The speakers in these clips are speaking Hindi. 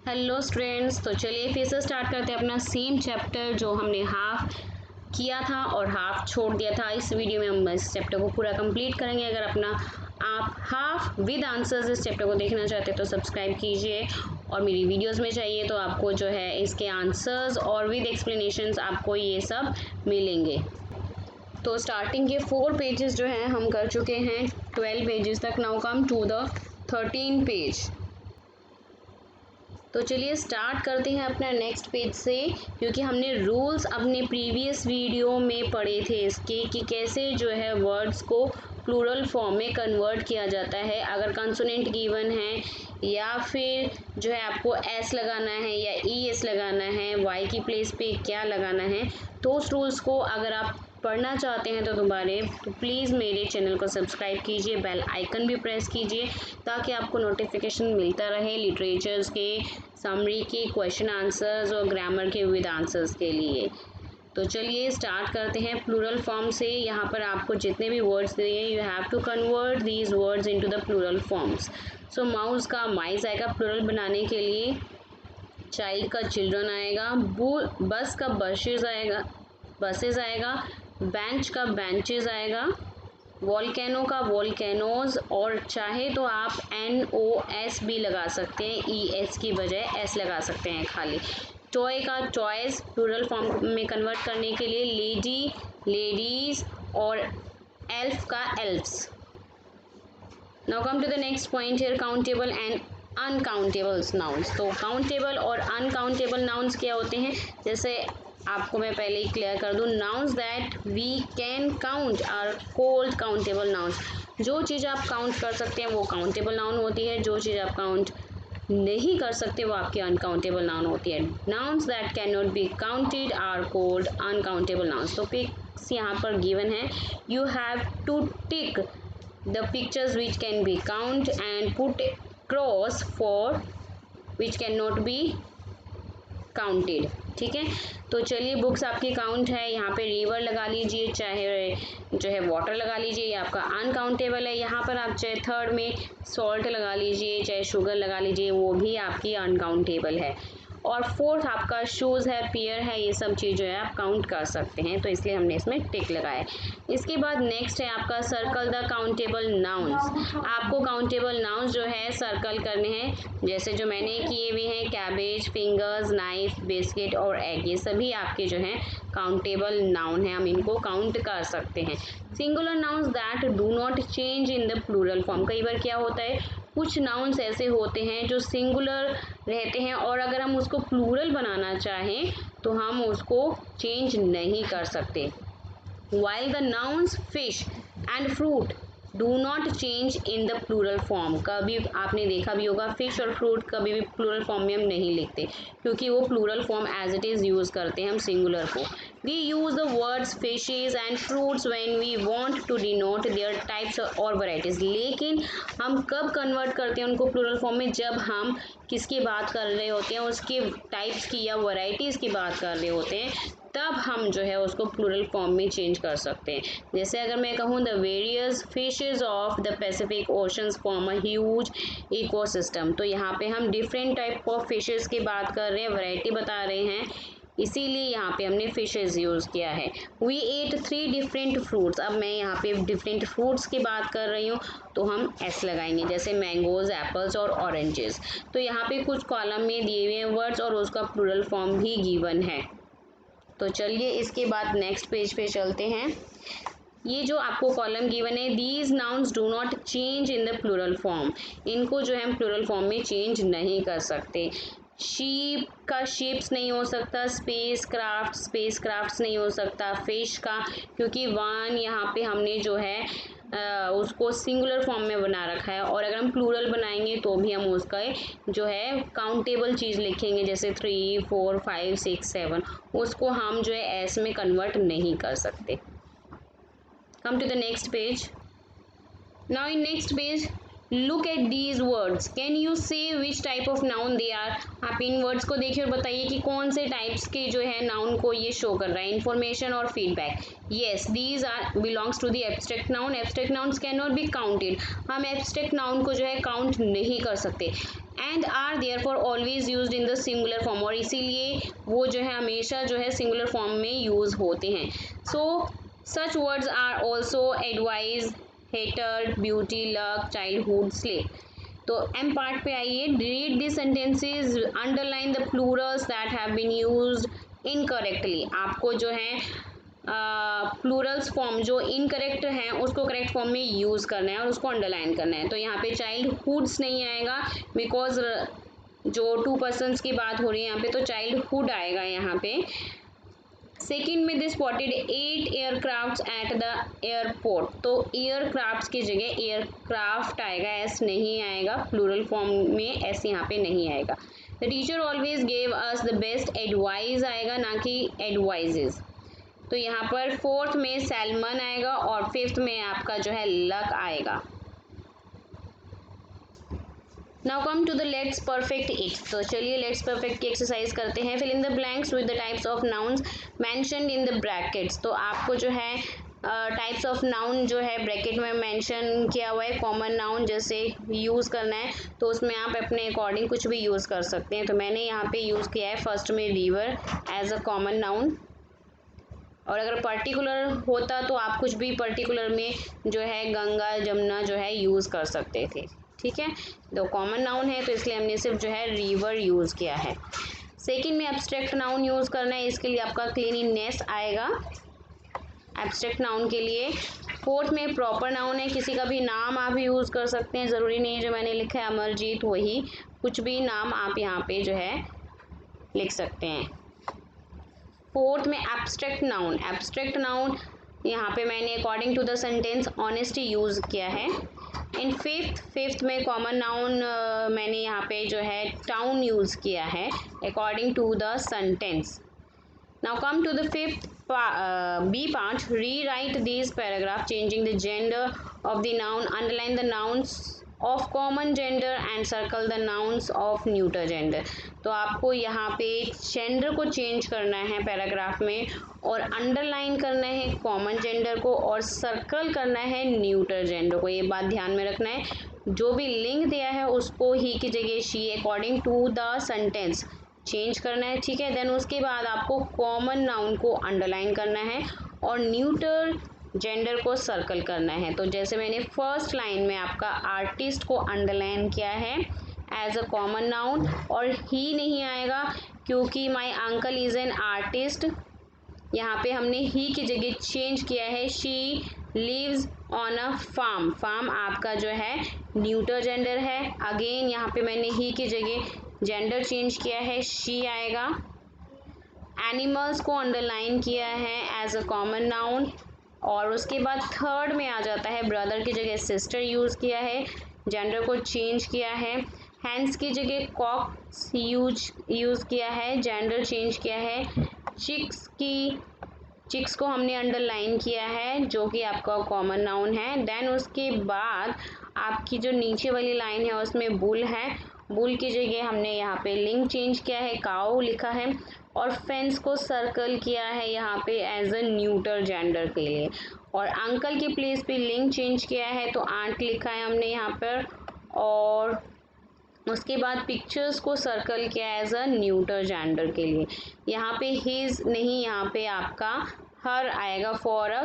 हेलो स्टूडेंट्स, तो चलिए फिर से स्टार्ट करते हैं अपना सेम चैप्टर जो हमने हाफ किया था और हाफ छोड़ दिया था। इस वीडियो में हम इस चैप्टर को पूरा कंप्लीट करेंगे। अगर अपना आप हाफ विद आंसर्स इस चैप्टर को देखना चाहते हैं तो सब्सक्राइब कीजिए, और मेरी वीडियोस में चाहिए तो आपको जो है इसके आंसर्स और विद एक्सप्लेनेशंस आपको ये सब मिलेंगे। तो स्टार्टिंग के 4 पेजेस जो हैं हम कर चुके हैं 12 पेजेस तक। Now come to the 13 page. तो चलिए स्टार्ट करते हैं अपना नेक्स्ट पेज से, क्योंकि हमने रूल्स अपने प्रीवियस वीडियो में पढ़े थे इसके कि कैसे जो है वर्ड्स को प्लूरल फॉर्म में कन्वर्ट किया जाता है। अगर कंसोनेंट गिवन है या फिर जो है आपको एस लगाना है या ई एस लगाना है, वाई की प्लेस पे क्या लगाना है, तो उस रूल्स को अगर आप पढ़ना चाहते हैं तो दोबारा तो प्लीज़ मेरे चैनल को सब्सक्राइब कीजिए, बेल आइकन भी प्रेस कीजिए ताकि आपको नोटिफिकेशन मिलता रहे लिटरेचर्स के, समरी के, क्वेश्चन आंसर्स और ग्रामर के विद आंसर्स के लिए। तो चलिए स्टार्ट करते हैं प्लूरल फॉर्म से। यहाँ पर आपको जितने भी वर्ड्स दिए you have to convert these words into the plural forms. So mouse का माइस आएगा प्लूरल बनाने के लिए, चाइल्ड का चिल्ड्रन आएगा, बस का बसेस आएगा, बसेस आएगा, बेंच का बेंचेस आएगा, वॉल्केनो का वॉल्केनोज, और चाहे तो आप NOS भी लगा सकते हैं, ES की बजाय S लगा सकते हैं खाली। टॉय का टॉयज प्लूरल फॉर्म में कन्वर्ट करने के लिए लेडी लेडीज और एल्फ का elfs. Now come to the next point here, countable and uncountable nouns. तो काउंटेबल और अनकाउंटेबल नाउन्स क्या होते हैं, जैसे आपको मैं पहले ही क्लियर कर दूं, nouns that we can count are called countable nouns. जो चीज़ आप काउंट कर सकते हैं वो काउंटेबल नाउन होती है, जो चीज़ आप काउंट नहीं कर सकते वो आपकी अनकाउंटेबल नाउन होती है। Nouns that can not be counted are called uncountable nouns. तो पिक्स यहाँ पर गिवन है, you have to tick the pictures which can be count and put cross for which cannot be counted. ठीक है, तो चलिए बुक्स आपकी काउंट है, यहाँ पे रिवर लगा लीजिए, चाहे जो है वाटर लगा लीजिए, ये आपका अनकाउंटेबल है। यहाँ पर आप चाहे थर्ड में सॉल्ट लगा लीजिए, चाहे शुगर लगा लीजिए, वो भी आपकी अनकाउंटेबल है। और फोर्थ आपका शूज़ है, पेयर है, ये सब चीज़ जो है आप काउंट कर सकते हैं, तो इसलिए हमने इसमें टिक लगाया। इसके बाद नेक्स्ट है आपका सर्कल द काउंटेबल नाउन्स। आपको काउंटेबल नाउन्स जो है सर्कल करने हैं, जैसे जो मैंने किए हुए हैं, कैबेज, फिंगर्स, नाइफ, बिस्किट और एग, ये सभी आपके जो हैं काउंटेबल नाउन है, हम इनको काउंट कर सकते हैं। Singular nouns that do not change in the plural form. कई बार क्या होता है, कुछ नाउन्स ऐसे होते हैं जो सिंगुलर रहते हैं और अगर हम उसको प्लूरल बनाना चाहें तो हम उसको चेंज नहीं कर सकते। While the nouns fish and fruit do not change in the plural form। कभी आपने देखा भी होगा फिश और फ्रूट कभी भी प्लूरल फॉर्म में हम नहीं लिखते, क्योंकि वो plural form as it is use करते हैं हम सिंगुलर को। We use the words fishes and fruits when we want to denote their types और varieties। लेकिन हम कब कन्वर्ट करते हैं उनको प्लूरल फॉर्म में, जब हम किसकी बात कर रहे होते हैं, उसके टाइप्स की या वैरायटीज़ की बात कर रहे होते हैं, तब हम जो है उसको प्लूरल फॉर्म में चेंज कर सकते हैं। जैसे अगर मैं कहूँ the various fishes of the Pacific oceans form a huge ecosystem, तो यहाँ पे हम डिफरेंट टाइप ऑफ फिशेज की बात कर रहे हैं, वैरायटी बता रहे हैं, इसीलिए यहाँ पे हमने फिशेज यूज़ किया है। We ate 3 different fruits. अब मैं यहाँ पे डिफरेंट फ्रूट्स की बात कर रही हूँ तो हम एस लगाएंगे, जैसे मैंगोज, एप्पल्स और ऑरेंजेस। तो यहाँ पे कुछ कॉलम में दिए हुए हैं वर्ड्स और उसका प्लूरल फॉर्म भी गिवन है। तो चलिए इसके बाद नेक्स्ट पेज पे चलते हैं। ये जो आपको कॉलम गिवन है, these nouns do not change in the plural form, इनको जो है हम प्लूरल फॉर्म में चेंज नहीं कर सकते। शीप का शिप्स नहीं हो सकता, स्पेस क्राफ्ट्स नहीं हो सकता, फिश का, क्योंकि वन यहाँ पे हमने जो है उसको सिंगुलर फॉर्म में बना रखा है, और अगर हम प्लूरल बनाएंगे तो भी हम उसका जो है काउंटेबल चीज़ लिखेंगे, जैसे 3, 4, 5, 6, 7, उसको हम जो है एस में कन्वर्ट नहीं कर सकते। Come to the next page. Now in next page look at these words, can you say which type of noun they are. आप इन वर्ड्स को देखिए और बताइए कि कौन से टाइप्स के जो है नाउन को ये शो कर रहा है, इन्फॉर्मेशन और feedback. Yes, these are belongs to the abstract noun. Abstract nouns can not be counted, हम एब्स्ट्रैक्ट नाउन को जो है काउंट नहीं कर सकते। And are therefore always used in the singular form, और इसीलिए वो जो है हमेशा जो है सिंगुलर फॉर्म में यूज़ होते हैं। So such words are also advise, hater, beauty, luck, childhood, slave. तो एम पार्ट पे आइए, read this sentences, underline the plurals that have been used incorrectly. आपको जो है प्लूरल्स फॉर्म जो इनकरेक्ट हैं उसको करेक्ट फॉर्म में यूज़ करना है और उसको अंडरलाइन करना है। तो यहाँ पे चाइल्डहुड्स नहीं आएगा बिकॉज जो 2 पर्सन्स की बात हो रही है यहाँ पे, तो चाइल्डहुड आएगा यहाँ पे। सेकेंड में they spotted 8 aircrafts at the airport, तो एयरक्राफ्ट्स की जगह एयरक्राफ्ट आएगा, एस नहीं आएगा, प्लूरल फॉर्म में एस यहाँ पे नहीं आएगा। The teacher always gave us the best advice आएगा, ना कि एडवाइजेज। तो यहाँ पर फोर्थ में सैलमन आएगा और फिफ्थ में आपका जो है लक आएगा। Now come to the let's perfect it. तो चलिए लेट्स परफेक्ट की एक्सरसाइज करते हैं। Fill in the blanks with the types of nouns mentioned in the brackets. तो आपको जो है टाइप्स ऑफ नाउन जो है ब्रैकेट में मेंशन किया हुआ है, कॉमन नाउन जैसे यूज़ करना है तो उसमें आप अपने अकॉर्डिंग कुछ भी यूज़ कर सकते हैं। तो मैंने यहाँ पे यूज़ किया है फर्स्ट में river as a common noun, और अगर पर्टिकुलर होता तो आप कुछ भी पर्टिकुलर में जो है गंगा, जमुना जो है यूज़ कर सकते थे, ठीक है। तो कॉमन नाउन है तो इसलिए हमने सिर्फ जो है रिवर यूज़ किया है। सेकंड में एब्स्ट्रैक्ट नाउन यूज़ करना है, इसके लिए आपका क्लीनिनेस आएगा एब्स्ट्रैक्ट नाउन के लिए। फोर्थ में प्रॉपर नाउन है, किसी का भी नाम आप यूज़ कर सकते हैं, ज़रूरी नहीं है जो मैंने लिखा है अमरजीत वही, कुछ भी नाम आप यहाँ पे जो है लिख सकते हैं। फोर्थ में एब्स्ट्रैक्ट नाउन यहाँ पे मैंने according to the sentence honesty use किया है। इन फिफ्थ में कॉमन नाउन मैंने यहाँ पे जो है टाउन यूज़ किया है according to the sentence. Now come to the fifth B part, rewrite this paragraph changing the gender of the noun, underline the nouns of common gender and circle the nouns of neuter gender. तो आपको यहाँ पे जेंडर को चेंज करना है पैराग्राफ में, और अंडरलाइन करना है कॉमन जेंडर को, और सर्कल करना है न्यूटर जेंडर को। ये बात ध्यान में रखना है, जो भी लिंग दिया है उसको ही की जगह she according to the sentence change करना है, ठीक है। देन उसके बाद आपको कॉमन नाउन को अंडरलाइन करना है और न्यूटर जेंडर को सर्कल करना है। तो जैसे मैंने फर्स्ट लाइन में आपका आर्टिस्ट को अंडरलाइन किया है एज अ कॉमन नाउन, और ही नहीं आएगा क्योंकि my uncle is an artist, यहाँ पे हमने ही की जगह चेंज किया है she lives on a farm. Farm आपका जो है न्यूटर जेंडर है, अगेन यहाँ पे मैंने ही की जगह जेंडर चेंज किया है, शी आएगा। एनिमल्स को अंडरलाइन किया है एज अ कॉमन नाउन, और उसके बाद थर्ड में आ जाता है ब्रदर की जगह सिस्टर यूज़ किया है, जेंडर को चेंज किया है। हैंड्स की जगह कॉक्स यूज़ किया है, जेंडर चेंज किया है। चिक्स को हमने अंडरलाइन किया है जो कि आपका कॉमन नाउन है। देन उसके बाद आपकी जो नीचे वाली लाइन है उसमें बुल है, बुल की जगह हमने यहाँ पे लिंग चेंज किया है, काऊ लिखा है, और फेंस को सर्कल किया है यहाँ पे एज अ न्यूटर जेंडर के लिए, और अंकल की प्लेस पे लिंग चेंज किया है तो आंट लिखा है हमने यहाँ पर, और उसके बाद पिक्चर्स को सर्कल किया एज अ न्यूटर जेंडर के लिए। यहाँ पे हिज नहीं, यहाँ पे आपका हर आएगा फॉर अ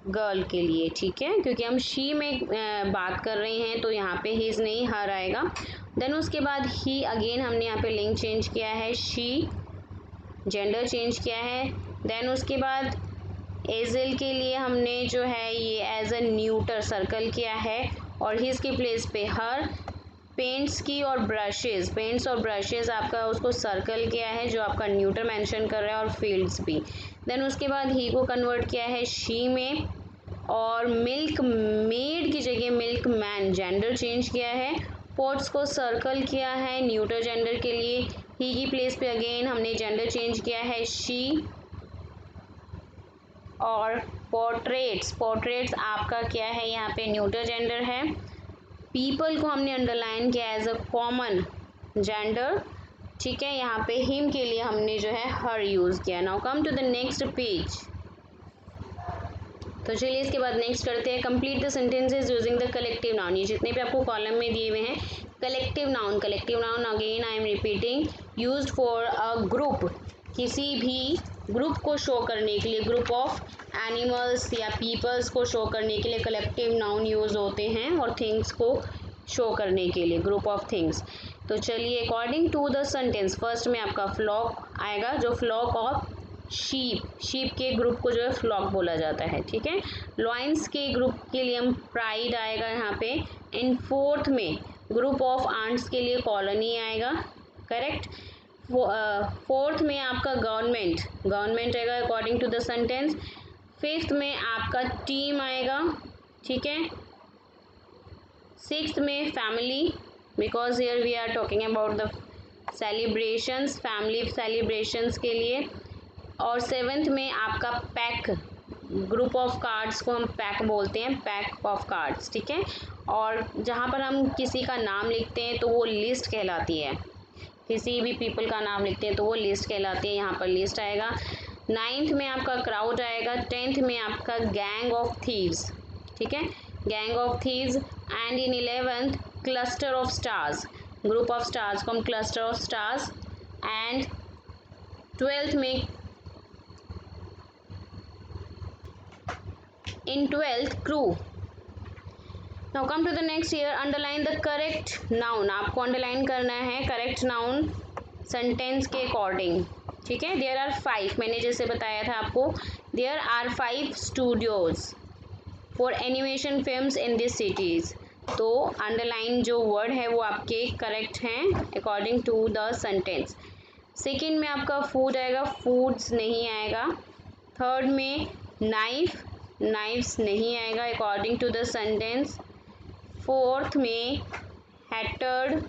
गर्ल के लिए, ठीक है, क्योंकि हम शी में बात कर रहे हैं तो यहाँ पे हिज नहीं हर आएगा। देन उसके बाद ही अगेन हमने यहाँ पे लिंग चेंज किया है, शी जेंडर चेंज किया है। देन उसके बाद एजल के लिए हमने जो है ये एज अ न्यूटर सर्कल किया है और हिज की प्लेस पे हर। पेंट्स और ब्रशेज़ आपका उसको सर्कल किया है जो आपका न्यूटर मेंशन कर रहा है, और फील्ड्स भी। देन उसके बाद ही को कन्वर्ट किया है शी में, और मिल्क मेड की जगह मिल्क मैन जेंडर चेंज किया है। पोट्स को सर्कल किया है न्यूटर जेंडर के लिए, ही की प्लेस पे अगेन हमने जेंडर चेंज किया है शी। और पोर्ट्रेट्स आपका क्या है यहाँ पे न्यूटर जेंडर है। पीपल को हमने अंडरलाइन किया एज अ कॉमन जेंडर, ठीक है। यहाँ पे हिम के लिए हमने जो है हर यूज़ किया। Now come to the next page. तो चलिए इसके बाद नेक्स्ट करते हैं, complete the sentences using the collective noun. ये जितने भी आपको कॉलम में दिए हुए हैं collective noun again I am repeating, used for a group, किसी भी ग्रुप को शो करने के लिए, ग्रुप ऑफ एनिमल्स या पीपल्स को शो करने के लिए कलेक्टिव नाउन यूज होते हैं, और थिंग्स को शो करने के लिए ग्रुप ऑफ थिंग्स। तो चलिए according to the sentence, first में आपका फ्लॉक आएगा, जो फ्लॉक ऑफ शीप के ग्रुप को जो है फ्लॉक बोला जाता है, ठीक है। लॉयंस के ग्रुप के लिए हम प्राइड आएगा यहाँ पे। इन फोर्थ में ग्रुप ऑफ आंट्स के लिए कॉलोनी आएगा, करेक्ट। फोर्थ में आपका गवर्नमेंट आएगा according to the sentence. Fifth में आपका टीम आएगा, ठीक है। सिक्स्थ में family, because here we are talking about the celebrations, family celebrations के लिए। और सेवेंथ में आपका पैक, ग्रुप ऑफ कार्ड्स को हम पैक बोलते हैं, पैक ऑफ कार्ड्स, ठीक है। और जहाँ पर हम किसी का नाम लिखते हैं तो वो लिस्ट कहलाती है, किसी भी पीपल का नाम लिखते हैं तो वो लिस्ट कहलाती है, यहाँ पर लिस्ट आएगा। नाइन्थ में आपका क्राउड आएगा। टेंथ में आपका गैंग ऑफ थीव्स, ठीक है, gang of thieves. And in 11th cluster of stars, group of stars को हम cluster of stars. And 12th में in 12th crew. Now come to the next here, underline the correct noun, आपको अंडरलाइन करना है करेक्ट नाउन सेंटेंस के अकॉर्डिंग, ठीक है। देयर आर 5, मैंने जैसे बताया था आपको, there are 5 studios for animation films in this cities. तो अंडरलाइन जो वर्ड है वो आपके करेक्ट हैं according to the sentence. Second में आपका फूड आएगा, फूड्स नहीं आएगा। थर्ड में नाइफ्स नहीं आएगा according to the sentence. Fourth में hatred.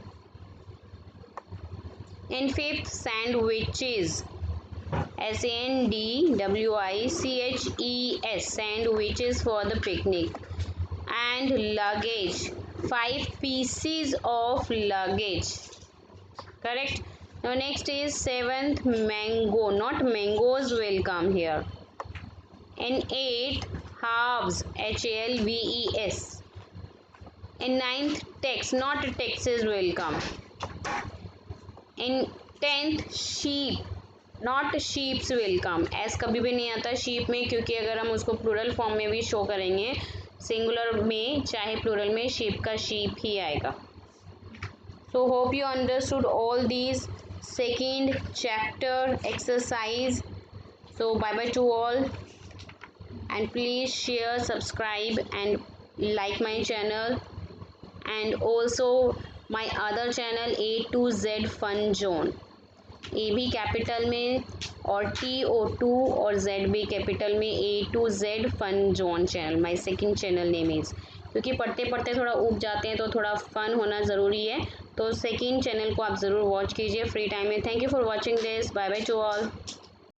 And fifth sandwiches, SANDWICHES, sandwiches for the picnic. And luggage, 5 pieces of luggage, correct. Now next is 7th mango, not mangoes will come here. In 8th halves, HALVES. In 9th text, not Texas will come. In 10th sheep, not sheeps will come. S कभी भी नहीं आता शीप में, क्योंकि अगर हम उसको प्लूरल फॉर्म में भी शो करेंगे, सिंगुलर में चाहे प्लूरल में, शीप का शीप ही आएगा। So hope you understood all these second chapter exercise. So bye bye to all, and please share, subscribe and like my channel, and also my other channel A to Z Fun Zone, A भी कैपिटल में और TO2 और Z भी कैपिटल में, A to Z Fun Zone channel my second channel name is. क्योंकि पढ़ते पढ़ते थोड़ा ऊब जाते हैं तो थोड़ा फन होना ज़रूरी है, तो सेकंड चैनल को आप ज़रूर वॉच कीजिए फ्री टाइम में। Thank you for watching this, bye bye to all.